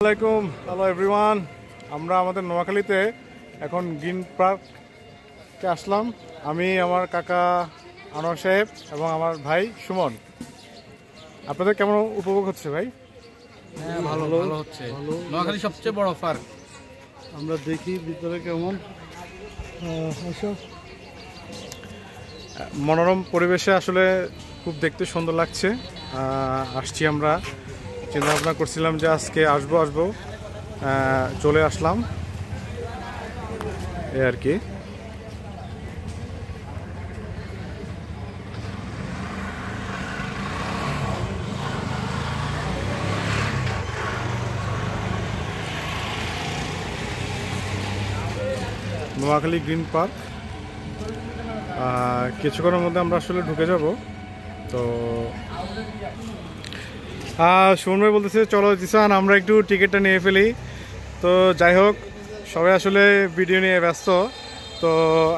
আসসালামাইকুম, hello everyone. আমরা আমাদের নোয়াখালীতে এখন গ্রিন পার্কে আসলাম। আমি, আমার কাকা আনোয়ার সাহেব এবং আমার ভাই সুমন। আপনাদের কেমন উপভোগ হচ্ছে ভাই? হ্যাঁ, ভালো ভালো হচ্ছে। নোয়াখালী সবচেয়ে বড় পার্ক। আমরা দেখি ভিতরে কেমন। মনোরম পরিবেশে আসলে খুব দেখতে সুন্দর লাগছে। আসছি আমরা, চিন্তা ভাবনা করছিলাম যে আজকে আসবো, চলে আসলাম এই আর কি। নোয়াখালী গ্রিন পার্ক, কিছুক্ষণের মধ্যে আমরা আসলে ঢুকে যাব। তো সুমন ভাই বলতেছে চলো জিসান আমরা একটু টিকিটটা নিয়ে ফেলি। তো যাই হোক, সবাই আসলে ভিডিও নিয়ে ব্যস্ত। তো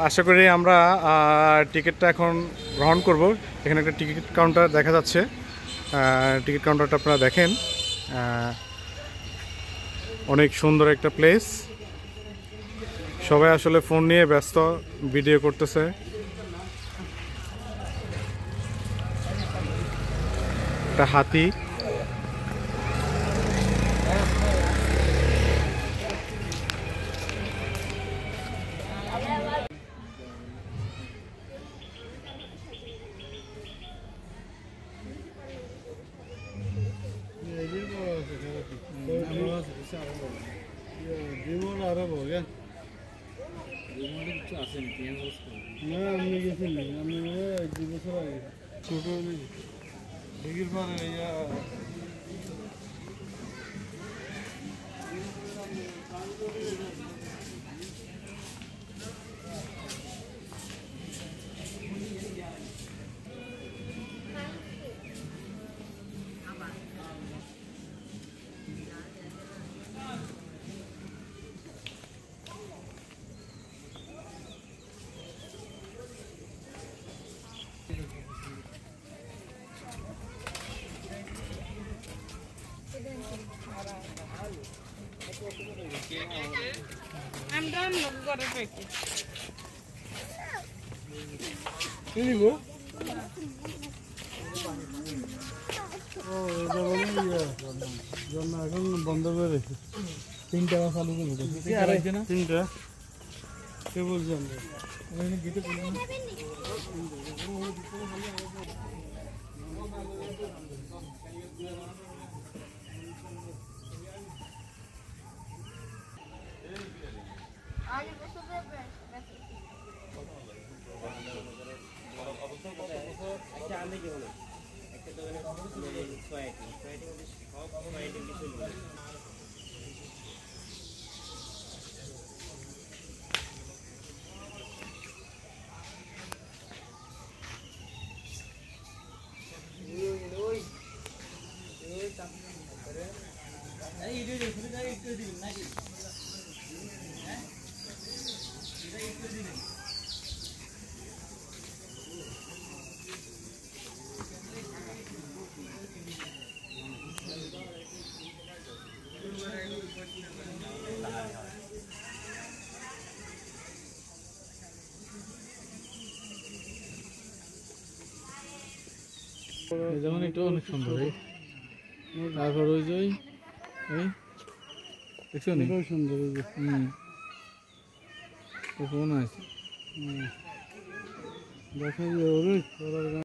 আশা করি আমরা টিকিটটা এখন গ্রহণ করব। এখানে একটা টিকিট কাউন্টার দেখা যাচ্ছে, টিকিট কাউন্টারটা আপনারা দেখেন। অনেক সুন্দর একটা প্লেস। সবাই আসলে ফোন নিয়ে ব্যস্ত, ভিডিও করতেছে। একটা হাতি, না আমি গেছিলি, আমি 2 বছর আগে ছোট দিঘির পারে I'm done. Got it ready. এখন বন্ধ করে রেখে 3টা চালু করে রেখেছি। 3টা কে বলছেন? যেমন এটা অনেক সুন্দর। তারপর ওই যে এই দেখছো নি সুন্দর। কোন আছে দেখা যায়